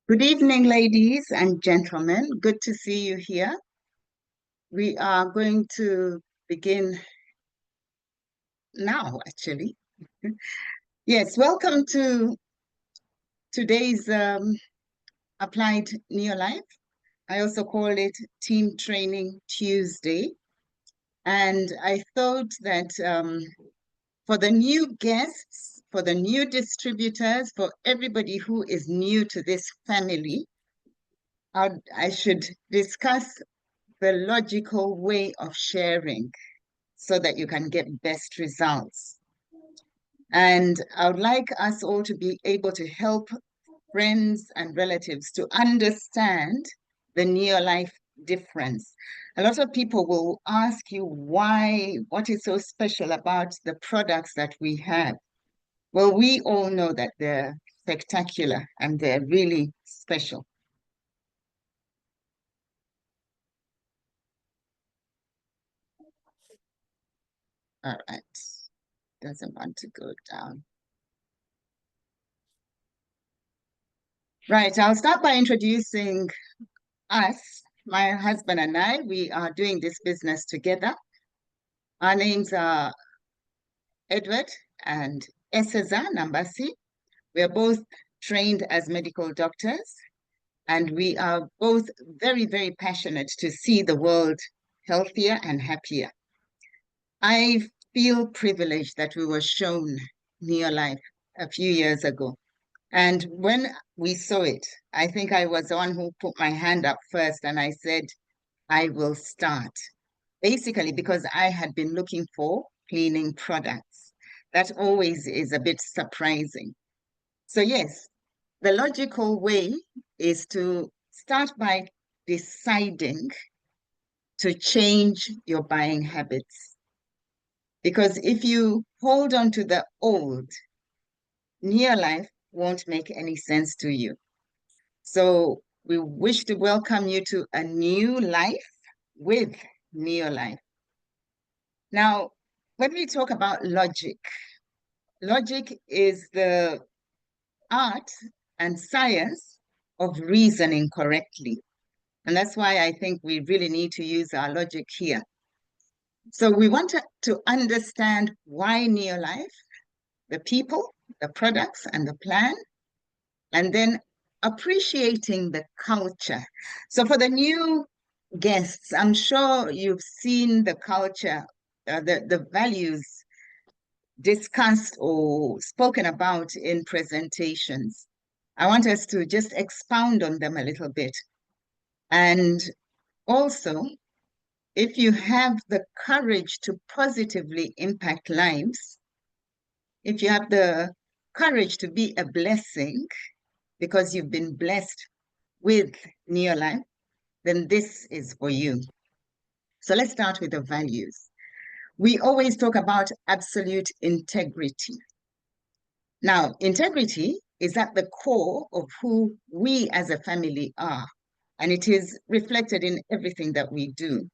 Good evening, ladies and gentlemen. Good to see you here. We are going to begin now, actually. Yes, welcome to today's Applied NeoLife. I also call it Team Training Tuesday. And I thought that for the new guests, for the new distributors, for everybody who is new to this family, I should discuss the logical way of sharing so that you can get best results. And I would like us all to be able to help friends and relatives to understand the NeoLife difference. A lot of people will ask you what is so special about the products that we have? Well, we all know that they're spectacular and they're really special. All right, doesn't want to go down. Right, I'll start by introducing us. My husband and I, we are doing this business together. Our names are Edward and Eseza Nambasi. We are both trained as medical doctors, and we are both very, very passionate to see the world healthier and happier. I feel privileged that we were shown NeoLife a few years ago. And when we saw it, I think I was the one who put my hand up first and I said, I will start. Basically, because I had been looking for cleaning products. That always is a bit surprising. So yes, the logical way is to start by deciding to change your buying habits. Because if you hold on to the old, NeoLife won't make any sense to you. So we wish to welcome you to a new life with NeoLife. Now, when we talk about logic, logic is the art and science of reasoning correctly. And that's why I think we really need to use our logic here. So we want to understand why NeoLife, the people, the products, and the plan, and then appreciating the culture. So for the new guests, I'm sure you've seen the culture, the values discussed or spoken about in presentations. I want us to just expound on them a little bit. And also, if you have the courage to positively impact lives, if you have the courage to be a blessing because you've been blessed with NeoLife, then this is for you. So let's start with the values. We always talk about absolute integrity. Now, integrity is at the core of who we as a family are, and it is reflected in everything that we do,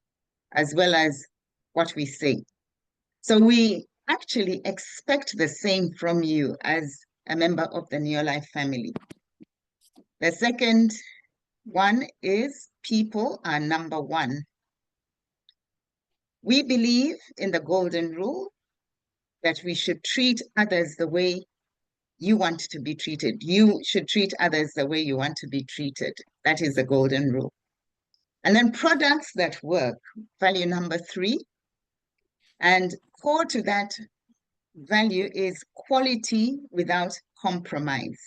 as well as what we say. So we actually expect the same from you as a member of the NeoLife family. The second one is people are number one. We believe in the golden rule that we should treat others the way you want to be treated. You should treat others the way you want to be treated. That is the golden rule. And then products that work, value number three. And core to that value is quality without compromise.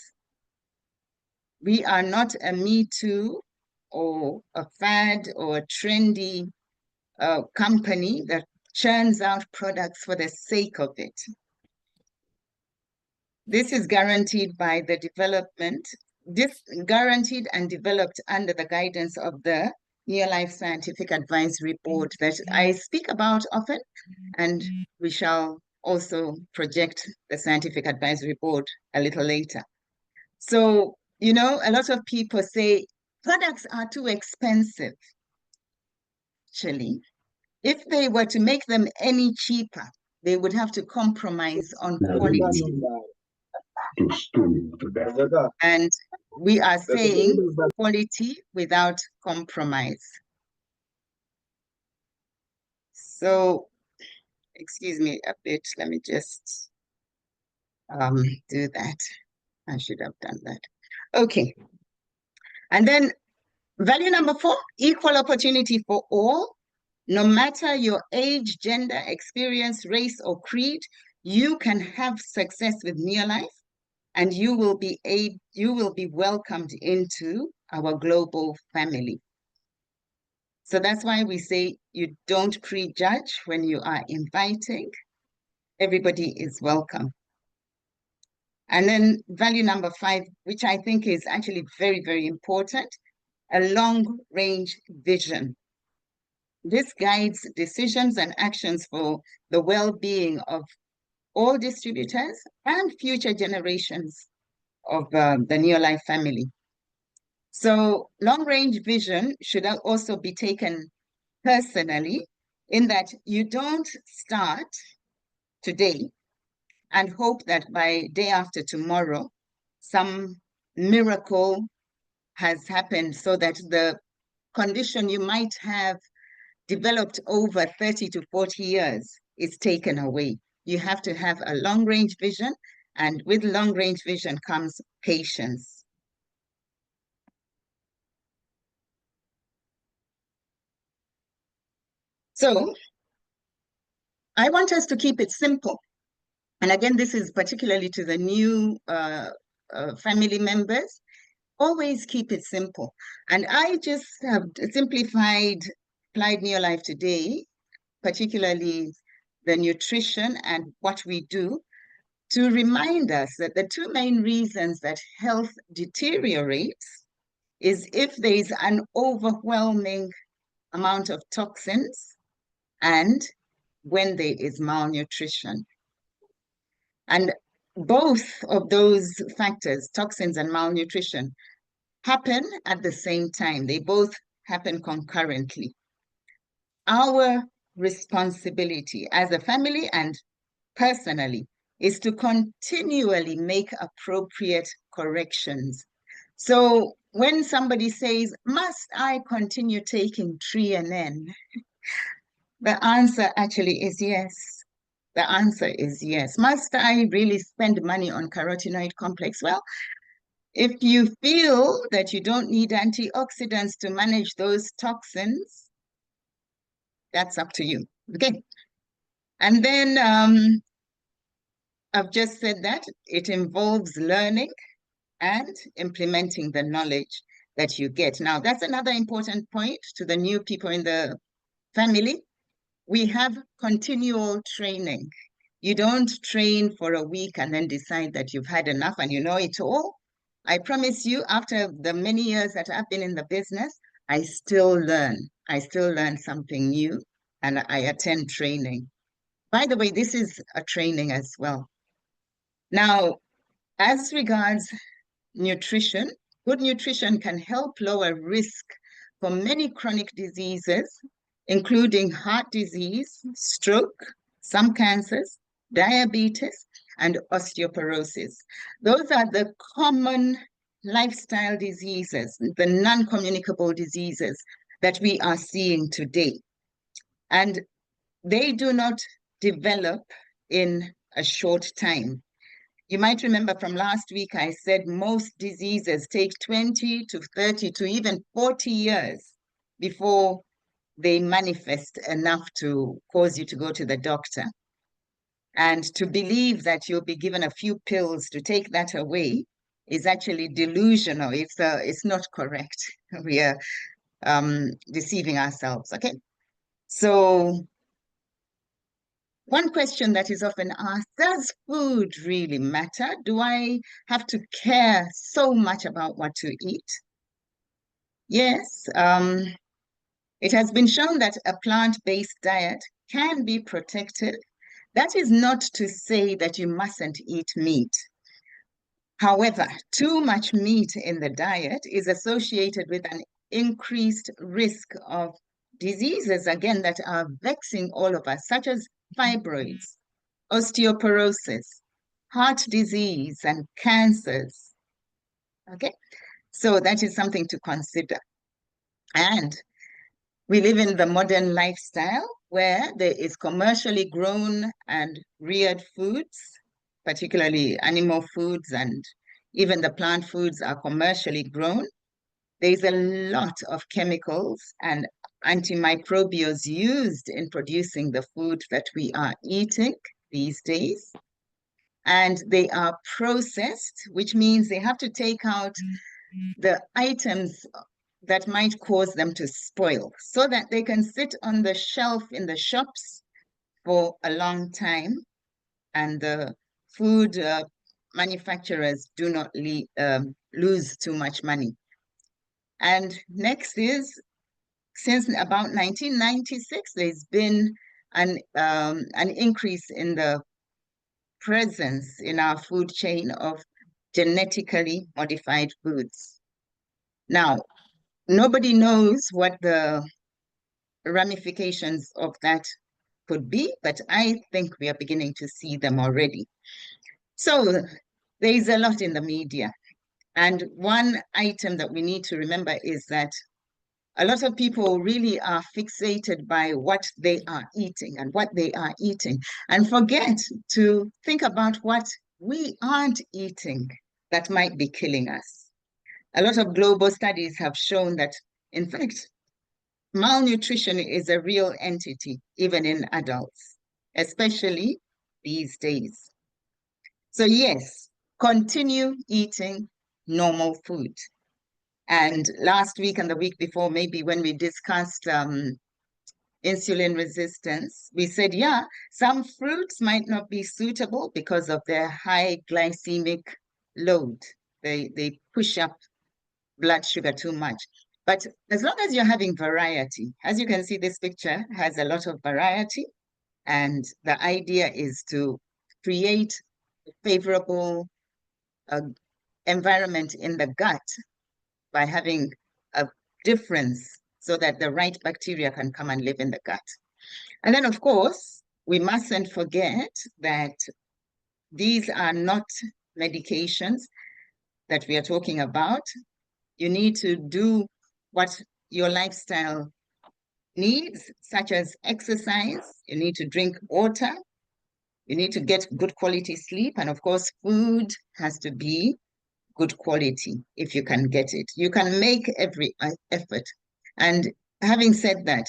We are not a Me Too or a fad or a trendy company that churns out products for the sake of it. This is guaranteed by the development, this guaranteed and developed under the guidance of the NeoLife Scientific Advisory Board that I speak about often, and we shall also project the Scientific Advisory Board a little later. So, you know, a lot of people say products are too expensive. Actually, if they were to make them any cheaper, they would have to compromise on quality. And we are saying quality without compromise. So, excuse me a bit, let me just do that. I should have done that. Okay. And then value number 4, equal opportunity for all. No matter your age, gender, experience, race, or creed, you can have success with NeoLife, and you will be welcomed into our global family. So that's why we say you don't prejudge when you are inviting. Everybody is welcome. And then value number 5, which I think is actually very, very important, a long-range vision. This guides decisions and actions for the well-being of all distributors and future generations of the NeoLife family. So long-range vision should also be taken personally, in that you don't start today and hope that by day after tomorrow, some miracle has happened so that the condition you might have developed over 30 to 40 years is taken away. You have to have a long-range vision, and with long-range vision comes patience. So I want us to keep it simple. And again, this is particularly to the new family members. Always keep it simple. And I just have simplified Applied NeoLife today, particularly the nutrition and what we do, to remind us that the 2 main reasons that health deteriorates is if there is an overwhelming amount of toxins and when there is malnutrition. And both of those factors, toxins and malnutrition, happen at the same time. They both happen concurrently. Our responsibility as a family and personally is to continually make appropriate corrections. So when somebody says, must I continue taking Trianen? The answer actually is yes. The answer is yes. Must I really spend money on carotenoid complex? Well, if you feel that you don't need antioxidants to manage those toxins, that's up to you. Okay. And then I've just said that it involves learning and implementing the knowledge that you get. Now, that's another important point to the new people in the family. We have continual training. You don't train for a week and then decide that you've had enough and you know it all. I promise you, after the many years that I've been in the business, I still learn. I still learn something new, and I attend training. By the way, this is a training as well. Now, as regards nutrition, good nutrition can help lower risk for many chronic diseases, including heart disease, stroke, some cancers, diabetes, and osteoporosis. Those are the common lifestyle diseases, the non-communicable diseases that we are seeing today. And they do not develop in a short time. You might remember from last week, I said most diseases take 20 to 30 to even 40 years before they manifest enough to cause you to go to the doctor. And to believe that you'll be given a few pills to take that away is actually delusional. It's not correct. We are deceiving ourselves, okay? So one question that is often asked, does food really matter? Do I have to care so much about what to eat? Yes, it has been shown that a plant-based diet can be protective. That is not to say that you mustn't eat meat. However, too much meat in the diet is associated with an increased risk of diseases, again, that are vexing all of us, such as fibroids, osteoporosis, heart disease and cancers. Okay, so that is something to consider. And we live in the modern lifestyle where there is commercially grown and reared foods, particularly animal foods, and even the plant foods are commercially grown. There's a lot of chemicals and antimicrobials used in producing the food that we are eating these days. And they are processed, which means they have to take out the items that might cause them to spoil so that they can sit on the shelf in the shops for a long time, and the food manufacturers do not lose too much money. And next is, since about 1996, there's been an increase in the presence in our food chain of genetically modified foods. Now, nobody knows what the ramifications of that could be, but I think we are beginning to see them already. So there is a lot in the media. And one item that we need to remember is that a lot of people really are fixated by what they are eating and what they are eating, and forget to think about what we aren't eating that might be killing us. A lot of global studies have shown that, in fact, malnutrition is a real entity, even in adults, especially these days. So yes, continue eating normal food. And last week and the week before, maybe when we discussed insulin resistance, we said, yeah, some fruits might not be suitable because of their high glycemic load. They push up blood sugar too much. But as long as you're having variety, as you can see, this picture has a lot of variety. And the idea is to create a favorable environment in the gut by having a difference so that the right bacteria can come and live in the gut. And then, of course, we mustn't forget that these are not medications that we are talking about. You need to do what your lifestyle needs, such as exercise. You need to drink water. You need to get good quality sleep. And of course, food has to be good quality if you can get it. You can make every effort. And having said that,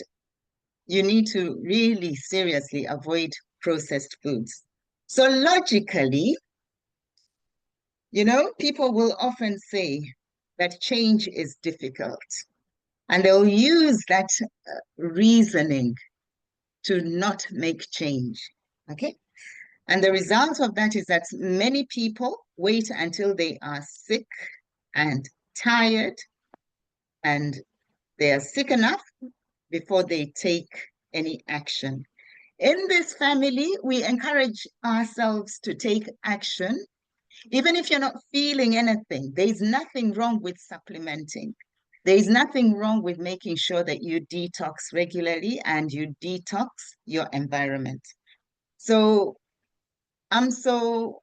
you need to really seriously avoid processed foods. So logically, people will often say that change is difficult. And they'll use that reasoning to not make change. Okay? And the result of that is that many people wait until they are sick and tired and they are sick enough before they take any action. In this family, we encourage ourselves to take action. Even if you're not feeling anything, there's nothing wrong with supplementing. There's nothing wrong with making sure that you detox regularly and you detox your environment. So I'm so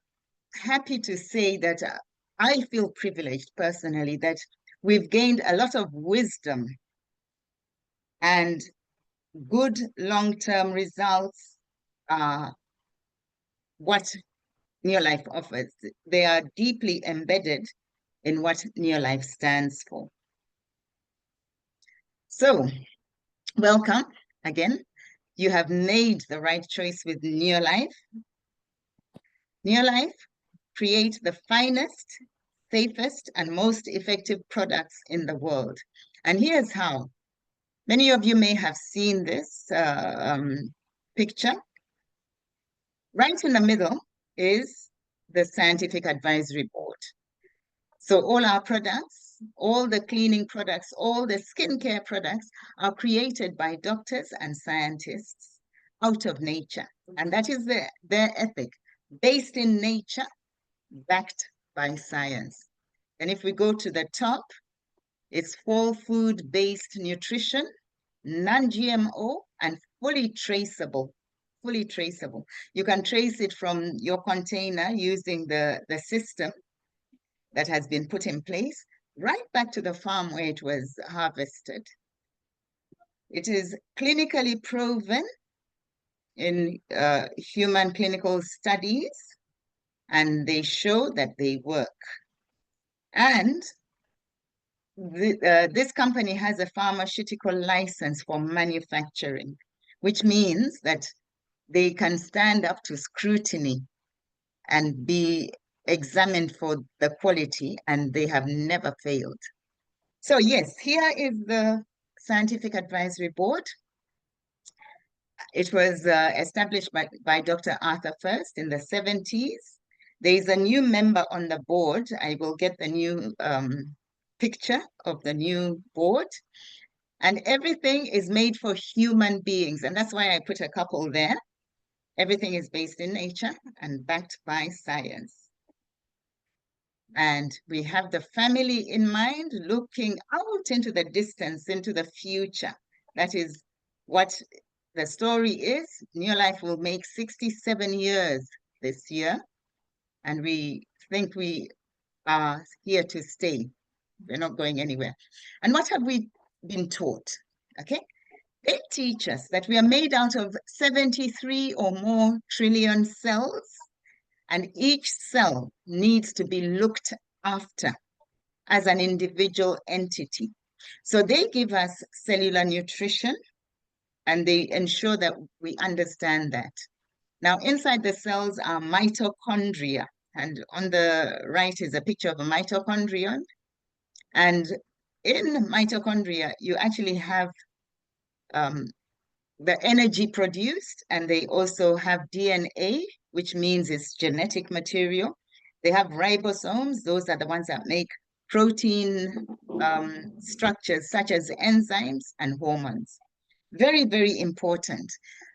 happy to say that I feel privileged personally that we've gained a lot of wisdom and good long-term results are what NeoLife offers. They are deeply embedded in what NeoLife stands for. So, welcome again. You have made the right choice with NeoLife. NeoLife create the finest, safest, and most effective products in the world. And here's how. Many of you may have seen this picture. Right in the middle is the Scientific Advisory Board. So all our products, all the cleaning products, all the skincare products are created by doctors and scientists out of nature. And that is their ethic, based in nature, backed by science. And if we go to the top, it's whole food-based nutrition, non-GMO, and fully traceable fully traceable. You can trace it from your container using the system that has been put in place right back to the farm where it was harvested. It is clinically proven in human clinical studies, and they show that they work. And this company has a pharmaceutical license for manufacturing, which means that they can stand up to scrutiny and be examined for the quality, and they have never failed. So yes, here is the Scientific Advisory Board. It was established by Dr. Arthur First in the 70s. There is a new member on the board. I will get the new picture of the new board. And everything is made for human beings. And that's why I put a couple there. Everything is based in nature and backed by science. And we have the family in mind, looking out into the distance, into the future. That is what the story is. NeoLife will make 67 years this year, and we think we are here to stay. We're not going anywhere. And what have we been taught? Okay, they teach us that we are made out of 73 or more trillion cells, and each cell needs to be looked after as an individual entity. So they give us cellular nutrition, and they ensure that we understand that. Now, inside the cells are mitochondria, and on the right is a picture of a mitochondrion. And in mitochondria, you actually have the energy produced, and they also have DNA, which means it's genetic material. They have ribosomes. Those are the ones that make protein structures such as enzymes and hormones. Very, very important.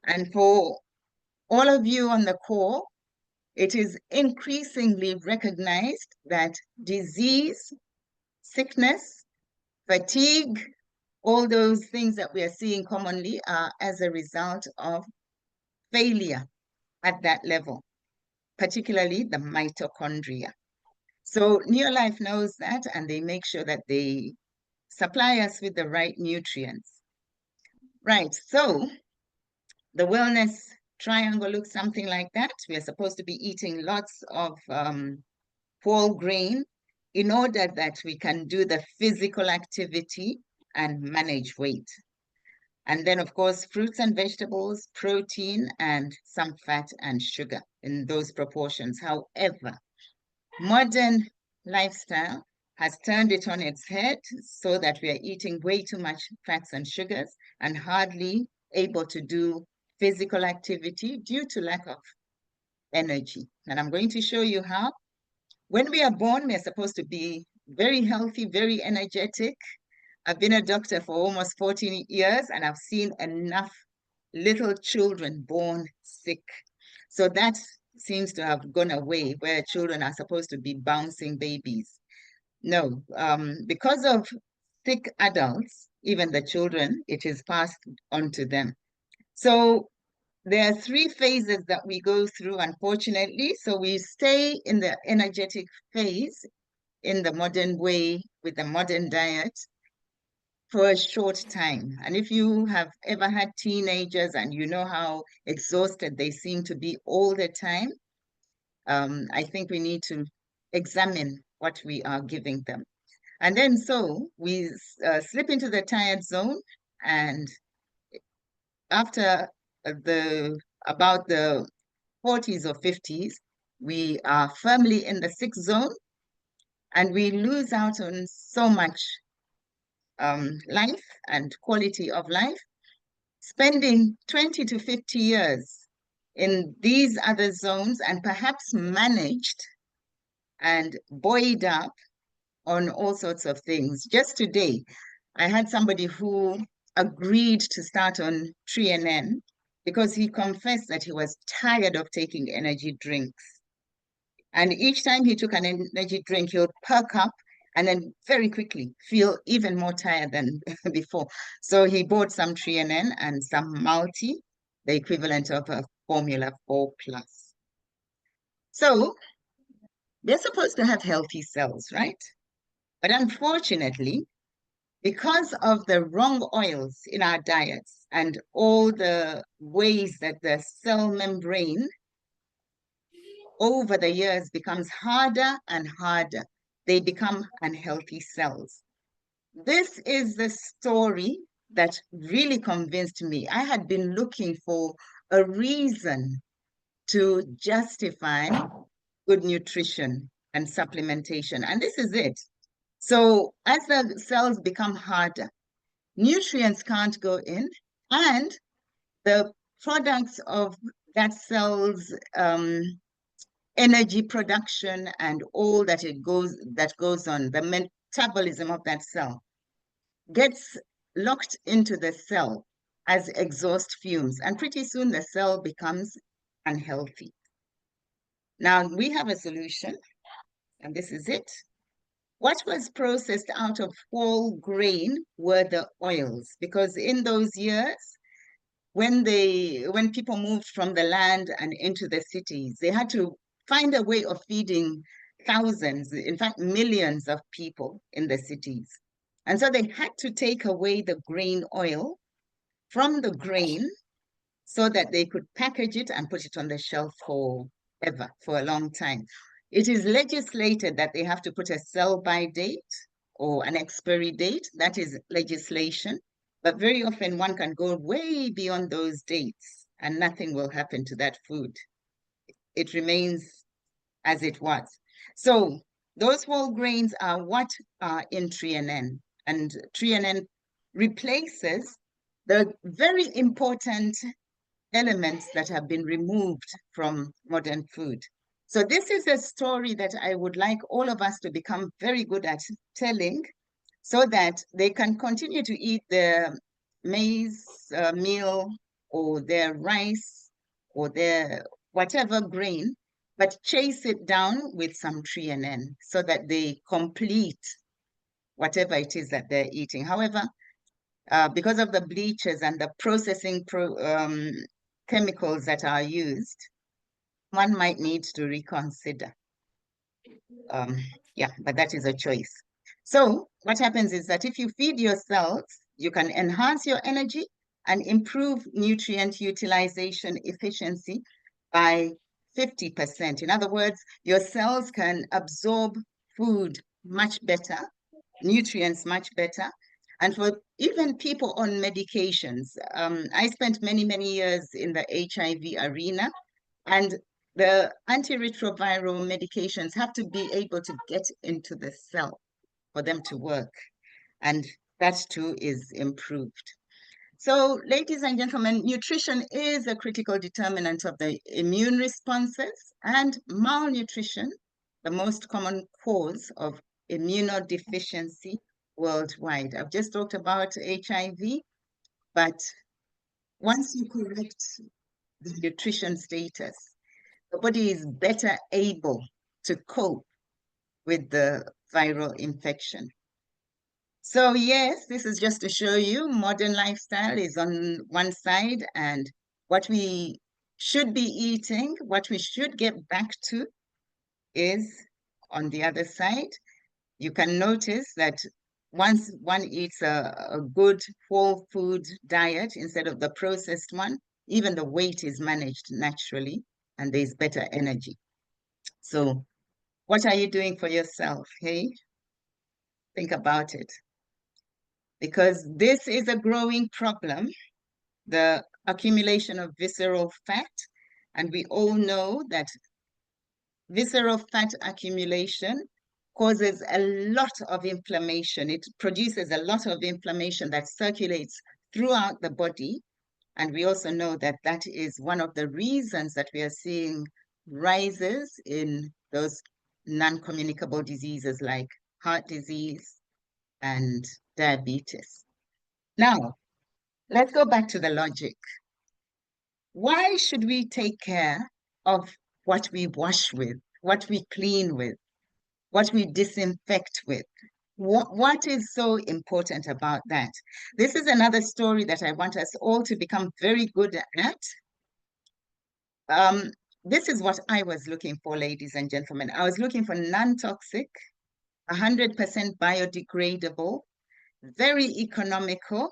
And for all of you on the call, it is increasingly recognized that disease, sickness, fatigue, all those things that we are seeing commonly are as a result of failure at that level, particularly the mitochondria. So NeoLife knows that, and they make sure that they supply us with the right nutrients. Right, so the wellness triangle looks something like that. We are supposed to be eating lots of whole grain in order that we can do the physical activity and manage weight. And then, of course, fruits and vegetables, protein, and some fat and sugar in those proportions. However, modern lifestyle has turned it on its head so that we are eating way too much fats and sugars and hardly able to do physical activity due to lack of energy. And I'm going to show you how. When we are born, we're supposed to be very healthy, very energetic. I've been a doctor for almost 14 years, and I've seen enough little children born sick. So that seems to have gone away, where children are supposed to be bouncing babies. No, because of sick adults, even the children, it is passed on to them. So there are three phases that we go through, unfortunately. So we stay in the energetic phase in the modern way with the modern diet for a short time. And if you have ever had teenagers and you know how exhausted they seem to be all the time, I think we need to examine what we are giving them. And then so we slip into the tired zone, and after about the 40s or 50s, we are firmly in the sick zone, and we lose out on so much life and quality of life, spending 20 to 50 years in these other zones and perhaps managed and buoyed up on all sorts of things. Just today, I had somebody who agreed to start on TreeNN because he confessed that he was tired of taking energy drinks. And each time he took an energy drink, he would perk up and then very quickly feel even more tired than before. So he bought some TreeNN and some multi, the equivalent of a formula 4 plus. So they're supposed to have healthy cells, right? But unfortunately, because of the wrong oils in our diets and all the ways that the cell membrane over the years becomes harder and harder, they become unhealthy cells. This is the story that really convinced me. I had been looking for a reason to justify good nutrition and supplementation, and this is it. So as the cells become harder, nutrients can't go in, and the products of that cell's energy production and all that goes on, the metabolism of that cell gets locked into the cell as exhaust fumes, and pretty soon the cell becomes unhealthy. Now we have a solution, and this is it. What was processed out of whole grain were the oils, because in those years, when people moved from the land and into the cities, they had to find a way of feeding thousands, in fact, millions of people in the cities. And so they had to take away the grain oil from the grain so that they could package it and put it on the shelf forever, for a long time. It is legislated that they have to put a sell-by date or an expiry date. That is legislation. But very often one can go way beyond those dates and nothing will happen to that food. It remains as it was. So those whole grains are what are in TreeNN. And TreeNN replaces the very important elements that have been removed from modern food. So this is a story that I would like all of us to become very good at telling, so that they can continue to eat their maize meal or their rice or their whatever grain, but chase it down with some TreeNN so that they complete whatever it is that they're eating. However, because of the bleaches and the processing chemicals that are used, one might need to reconsider. Um, yeah, but that is a choice. So what happens is that if you feed your cells, you can enhance your energy and improve nutrient utilization efficiency by 50%. In other words, your cells can absorb food much better, nutrients much better. And for even people on medications, I spent many, many years in the HIV arena, and the antiretroviral medications have to be able to get into the cell for them to work. And that too is improved. So, ladies and gentlemen, nutrition is a critical determinant of the immune responses, and malnutrition, the most common cause of immunodeficiency worldwide. I've just talked about HIV, but once you correct the nutrition status, the body is better able to cope with the viral infection. So yes, this is just to show you modern lifestyle is on one side, and what we should be eating, what we should get back to is on the other side. You can notice that once one eats a good whole food diet instead of the processed one, even the weight is managed naturally and there's better energy. So what are you doing for yourself? Hey, think about it. Because this is a growing problem, the accumulation of visceral fat. And we all know that visceral fat accumulation causes a lot of inflammation. It produces a lot of inflammation that circulates throughout the body. And we also know that that is one of the reasons that we are seeing rises in those non-communicable diseases like heart disease and diabetes. Now, let's go back to the logic. Why should we take care of what we wash with, what we clean with, what we disinfect with? What is so important about that? This is another story that I want us all to become very good at. Um, this is what I was looking for, ladies and gentlemen. I was looking for non-toxic, 100% biodegradable, very economical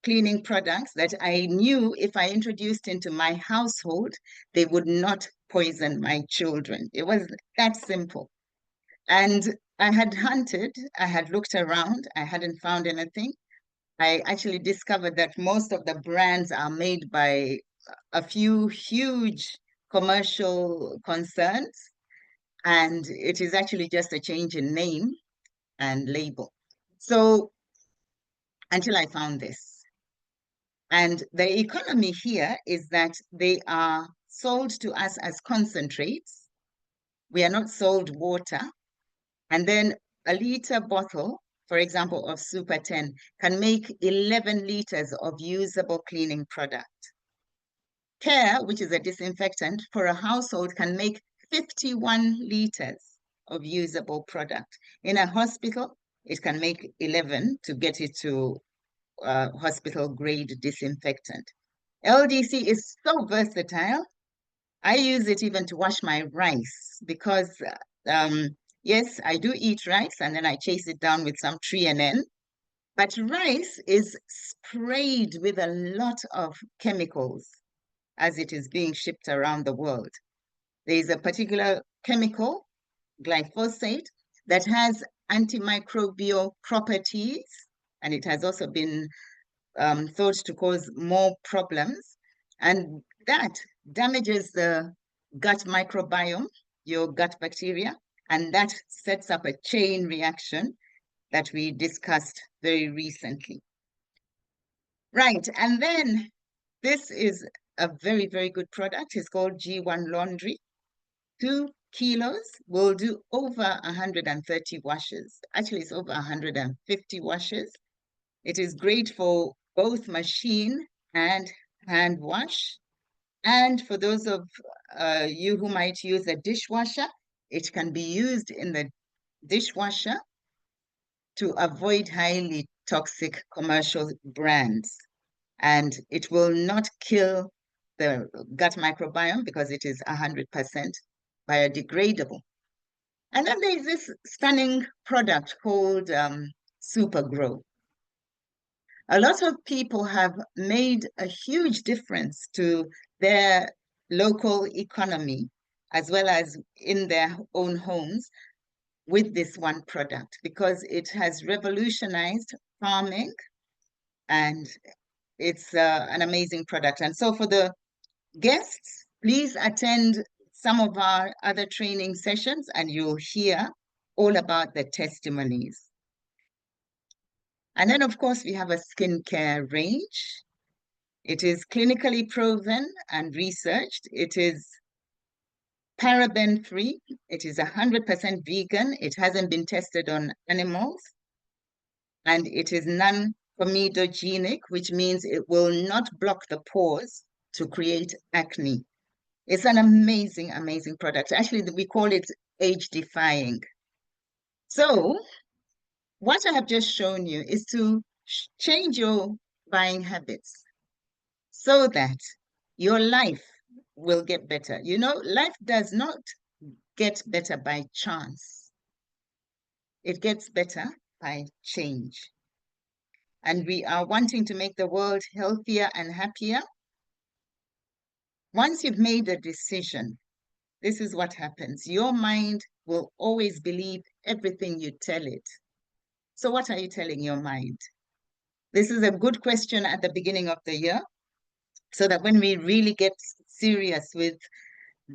cleaning products that I knew if I introduced into my household, they would not poison my children. It was that simple. And I had hunted, I had looked around, I hadn't found anything. I actually discovered that most of the brands are made by a few huge commercial concerns, and it is actually just a change in name and label. So until I found this. And the economy here is that they are sold to us as concentrates. We are not sold water. And then a liter bottle, for example, of Super 10 can make 11 liters of usable cleaning product. Care, which is a disinfectant for a household, can make 51 liters of usable product. In a hospital, it can make 11 to get it to hospital grade disinfectant. LDC is so versatile. I use it even to wash my rice because, yes, I do eat rice and then I chase it down with some 3NN. But rice is sprayed with a lot of chemicals as it is being shipped around the world. There is a particular chemical, glyphosate, that has antimicrobial properties, and it has also been thought to cause more problems. And that damages the gut microbiome, your gut bacteria, and that sets up a chain reaction that we discussed very recently. Right, and then this is a very, very good product. It's called G1 Laundry. 2 kilos will do over 130 washes. Actually, it's over 150 washes. It is great for both machine and hand wash. And for those of you who might use a dishwasher, it can be used in the dishwasher to avoid highly toxic commercial brands. And it will not kill the gut microbiome because it is 100% biodegradable. And then there's this stunning product called Super Grow. A lot of people have made a huge difference to their local economy as well as in their own homes with this one product because it has revolutionized farming and it's an amazing product. And so for the guests, please attend some of our other training sessions and you'll hear all about the testimonies. And then, of course, we have a skincare range. It is clinically proven and researched. It is paraben-free. It is 100% vegan. It hasn't been tested on animals. And it is non-comedogenic, which means it will not block the pores to create acne. It's an amazing, amazing product. Actually, we call it age-defying. So what I have just shown you is to change your buying habits so that your life will get better. You know, life does not get better by chance. It gets better by change. And we are wanting to make the world healthier and happier. Once you've made a decision, this is what happens. Your mind will always believe everything you tell it. So what are you telling your mind? This is a good question at the beginning of the year, so that when we really get serious with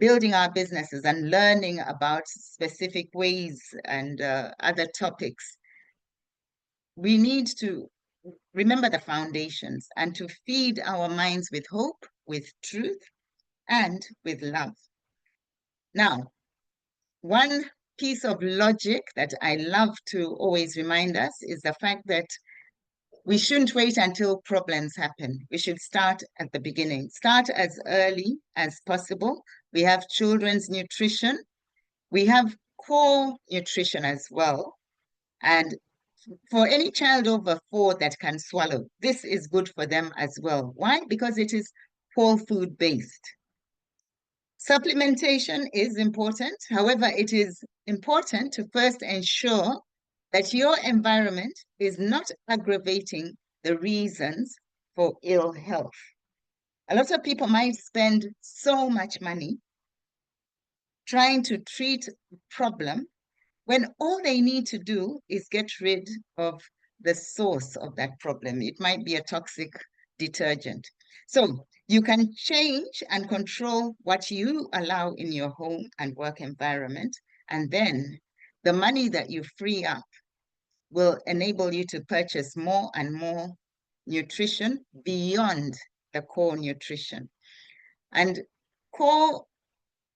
building our businesses and learning about specific ways and other topics, we need to remember the foundations and to feed our minds with hope, with truth, and with love. Now, one piece of logic that I love to always remind us is the fact that we shouldn't wait until problems happen. We should start at the beginning. Start as early as possible. We have children's nutrition. We have core nutrition as well. And for any child over 4 that can swallow, this is good for them as well. Why? Because it is whole food based. Supplementation is important. However, it is important to first ensure that your environment is not aggravating the reasons for ill health. A lot of people might spend so much money trying to treat a problem when all they need to do is get rid of the source of that problem. It might be a toxic detergent. So you can change and control what you allow in your home and work environment, and then the money that you free up will enable you to purchase more and more nutrition beyond the core nutrition. And core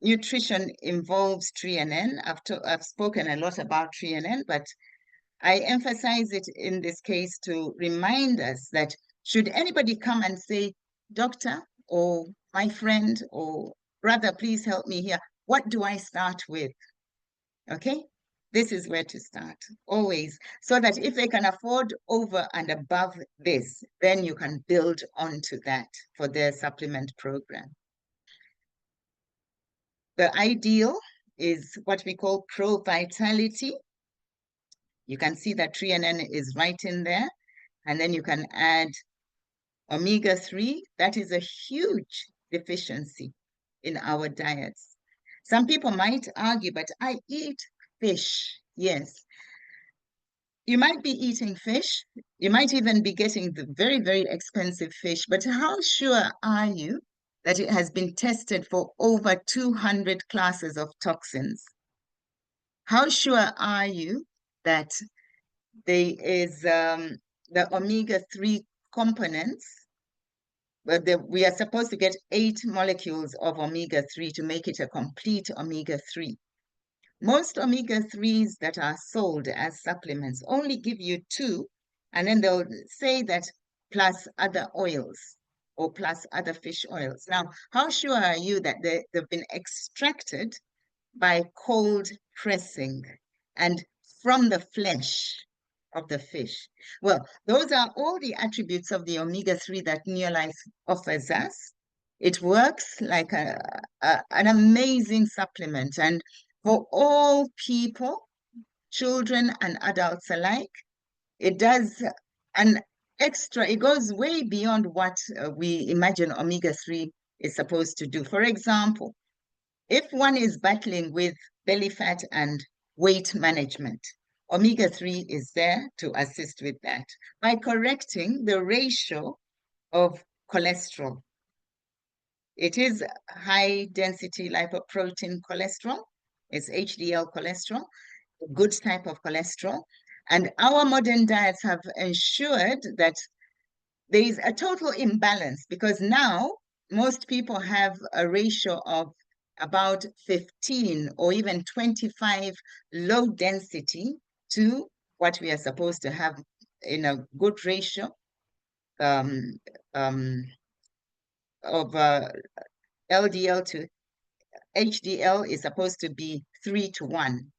nutrition involves tree and N. I've spoken a lot about tree and N, but I emphasize it in this case to remind us that should anybody come and say, doctor or my friend or brother, please help me here, what do I start with? Okay, this is where to start, always, so that if they can afford over and above this, then you can build onto that for their supplement program. The ideal is what we call pro-vitality. You can see that tree and N is right in there. And then you can add omega-3. That is a huge deficiency in our diets. Some people might argue, but I eat fish. Yes. You might be eating fish. You might even be getting the very, very expensive fish. But how sure are you that it has been tested for over 200 classes of toxins? How sure are you that there is the omega-3 components? We are supposed to get 8 molecules of omega-3 to make it a complete omega-3. Most omega-3s that are sold as supplements only give you 2, and then they'll say that plus other oils or plus other fish oils. Now, how sure are you that they've been extracted by cold pressing and from the flesh of the fish? Well, those are all the attributes of the omega-3 that NeoLife offers us. It works like an amazing supplement, and for all people, children and adults alike, it does an extra, it goes way beyond what we imagine omega-3 is supposed to do. For example, if one is battling with belly fat and weight management, omega-3 is there to assist with that by correcting the ratio of cholesterol. It is high density lipoprotein cholesterol. It's HDL cholesterol, a good type of cholesterol. And our modern diets have ensured that there is a total imbalance because now most people have a ratio of about 15 or even 25 low density to what we are supposed to have in a good ratio of LDL to HDL is supposed to be 3:1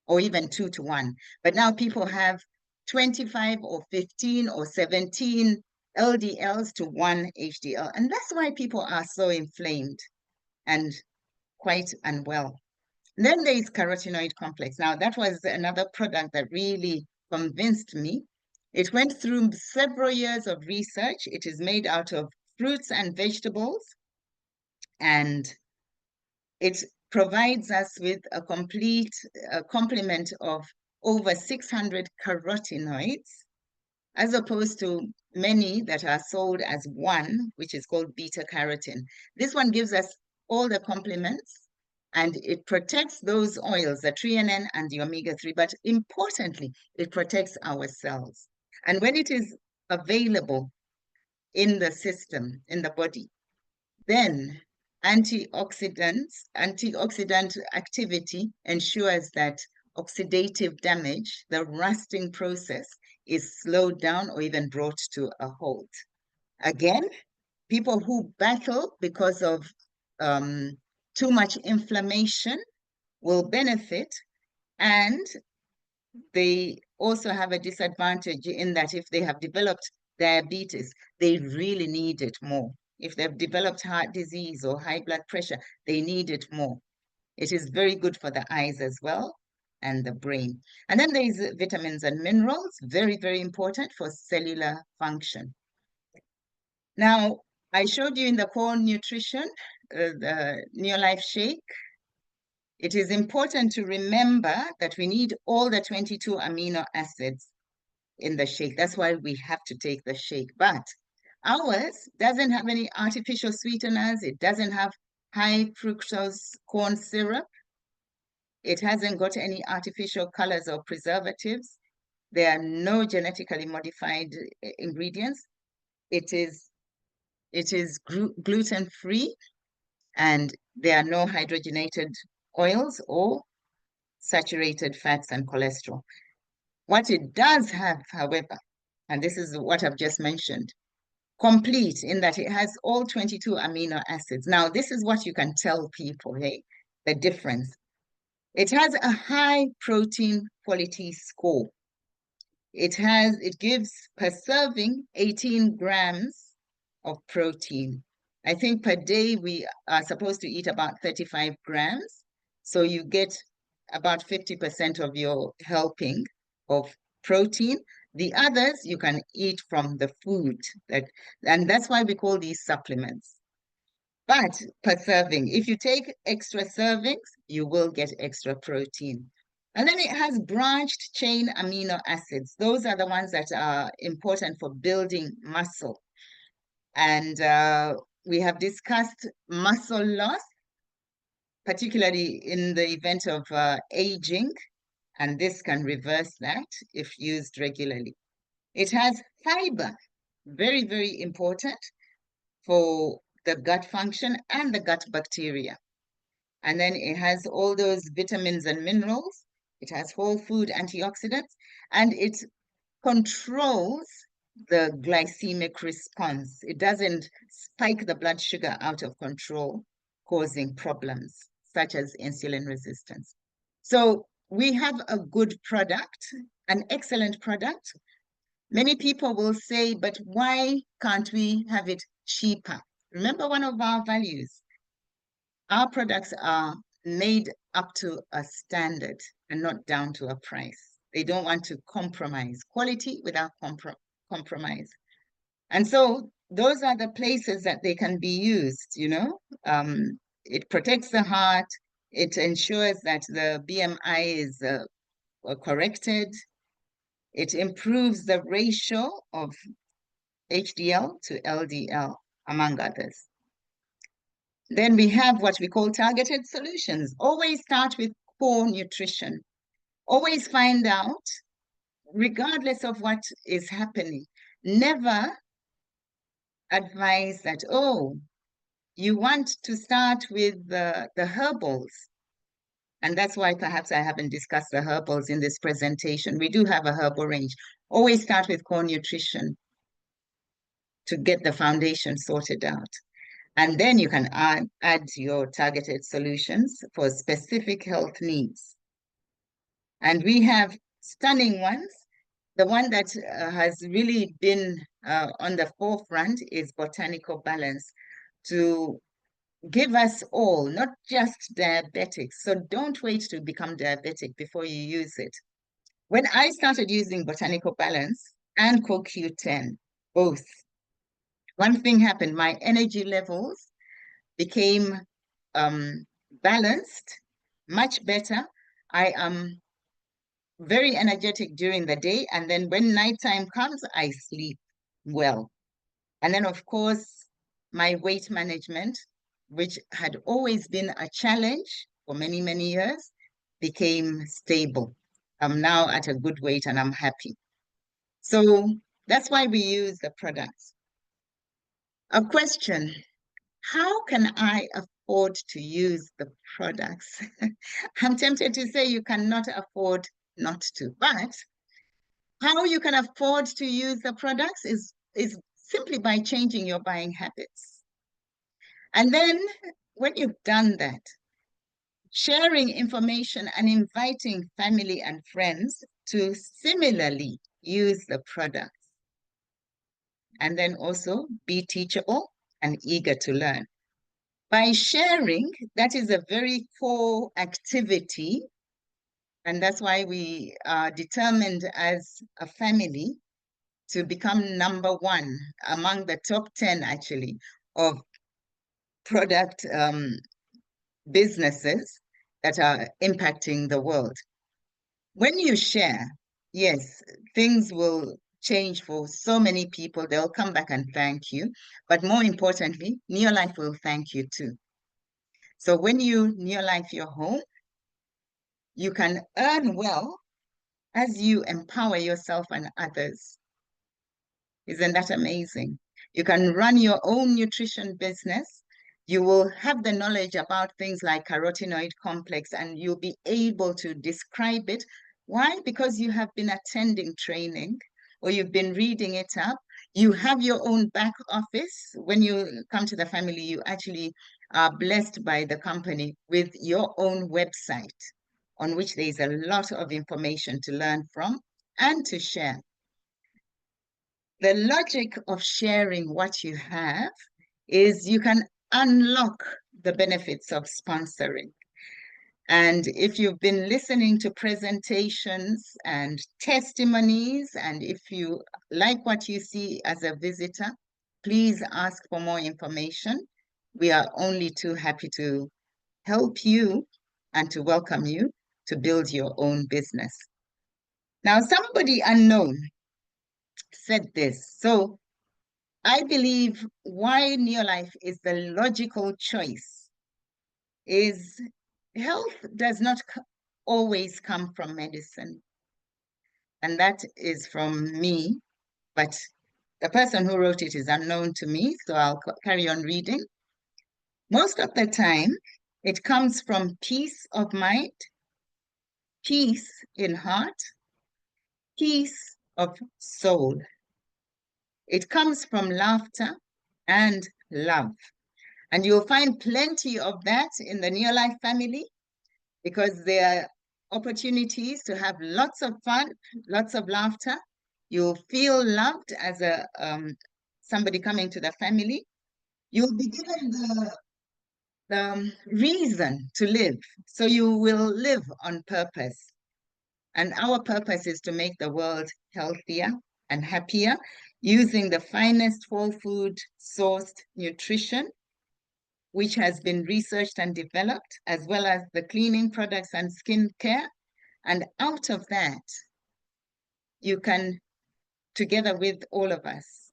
or even 2:1. But now people have 25 or 15 or 17 LDLs to 1 HDL. And that's why people are so inflamed and quite unwell. Then there is carotenoid complex. Now, that was another product that really convinced me. It went through several years of research. It is made out of fruits and vegetables, and it provides us with a complete complement of over 600 carotenoids, as opposed to many that are sold as one, which is called beta carotene. This one gives us all the complements, and it protects those oils, the threonine and the omega-3, but importantly, it protects our cells. And when it is available in the system, in the body, then antioxidant activity ensures that oxidative damage, the rusting process, is slowed down or even brought to a halt. Again, people who battle because of too much inflammation will benefit, and they also have a disadvantage in that if they have developed diabetes, they really need it more. If they've developed heart disease or high blood pressure, they need it more. It is very good for the eyes as well and the brain. And then there's vitamins and minerals, very, very important for cellular function. Now, I showed you in the core nutrition, the NeoLife shake. It is important to remember that we need all the 22 amino acids in the shake. That's why we have to take the shake. But ours doesn't have any artificial sweeteners. It doesn't have high fructose corn syrup. It hasn't got any artificial colors or preservatives. There are no genetically modified ingredients. It is gluten-free, and there are no hydrogenated oils or saturated fats and cholesterol. What it does have, however, and this is what I've just mentioned, complete in that it has all 22 amino acids. Now, this is what you can tell people, hey, the difference. It has a high protein quality score. It gives per serving 18 grams of protein. I think per day we are supposed to eat about 35 grams. So you get about 50% of your helping of protein. The others you can eat from the food, and that's why we call these supplements. But per serving, if you take extra servings, you will get extra protein. And then it has branched chain amino acids. Those are the ones that are important for building muscle. And we have discussed muscle loss, particularly in the event of aging, and this can reverse that if used regularly. It has fiber, very, very important for the gut function and the gut bacteria. And then it has all those vitamins and minerals. It has whole food antioxidants, and it controls the glycemic response. It doesn't spike the blood sugar out of control, causing problems such as insulin resistance. So we have a good product, an excellent product. Many people will say, but why can't we have it cheaper? Remember, one of our values, our products are made up to a standard and not down to a price. They don't want to compromise quality without compromise. And so those are the places that they can be used, you know. It protects the heart. It ensures that the BMI is corrected. It improves the ratio of HDL to LDL, among others. Then we have what we call targeted solutions. Always start with core nutrition. Always find out, regardless of what is happening. Never advise that, oh, you want to start with the herbals. And that's why perhaps I haven't discussed the herbals in this presentation. We do have a herbal range. Always start with core nutrition to get the foundation sorted out. And then you can add your targeted solutions for specific health needs. And we have stunning ones. The one that has really been on the forefront is botanical balance to give us all, not just diabetics. So don't wait to become diabetic before you use it. When I started using botanical balance and CoQ10, both, one thing happened. My energy levels became balanced, much better. I am very energetic during the day, and then when nighttime comes, I sleep well. And then, of course, my weight management, which had always been a challenge for many, many years, became stable. I'm now at a good weight and I'm happy. So that's why we use the products. A question: how can I afford to use the products? I'm tempted to say you cannot afford not to, but how you can afford to use the products is simply by changing your buying habits. And then when you've done that, sharing information and inviting family and friends to similarly use the products. And then also be teachable. and eager to learn. By sharing, that is a very core activity, and that's why we are determined as a family to become number one among the top 10, actually, of product businesses that are impacting the world. When you share, yes, things will change for so many people. They'll come back and thank you. But more importantly, NeoLife will thank you too. So when you NeoLife your home, you can earn well as you empower yourself and others. Isn't that amazing? You can run your own nutrition business. You will have the knowledge about things like carotenoid complex and you'll be able to describe it. Why? Because you have been attending training or you've been reading it up. You have your own back office. When you come to the family, you actually are blessed by the company with your own website on which there is a lot of information to learn from and to share. The logic of sharing what you have is you can unlock the benefits of sponsoring. And if you've been listening to presentations and testimonies, and if you like what you see as a visitor, please ask for more information. We are only too happy to help you and to welcome you to build your own business. Now, somebody unknown said this. So I believe why NeoLife is the logical choice is health does not always come from medicine. And that is from me, but the person who wrote it is unknown to me, so I'll carry on reading. Most of the time, it comes from peace of mind, peace in heart, peace of soul. It comes from laughter and love. And you'll find plenty of that in the NeoLife family because there are opportunities to have lots of fun, lots of laughter. You'll feel loved as a somebody coming to the family. You'll be given the reason to live. So you will live on purpose. And our purpose is to make the world healthier and happier using the finest whole food sourced nutrition, which has been researched and developed, as well as the cleaning products and skincare. And out of that, you can, together with all of us,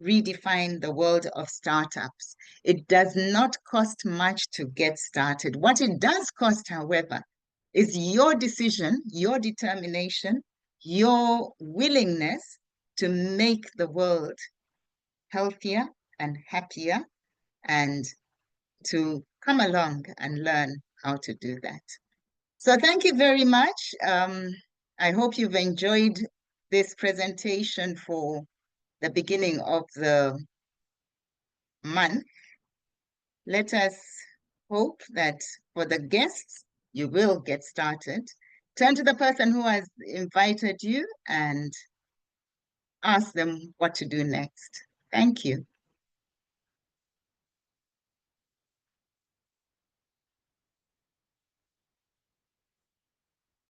redefine the world of startups. It does not cost much to get started. What it does cost, however, is your decision, your determination, your willingness to make the world healthier and happier and to come along and learn how to do that. So thank you very much. I hope you've enjoyed this presentation for the beginning of the month. Let us hope that for the guests, you will get started. Turn to the person who has invited you and ask them what to do next. Thank you.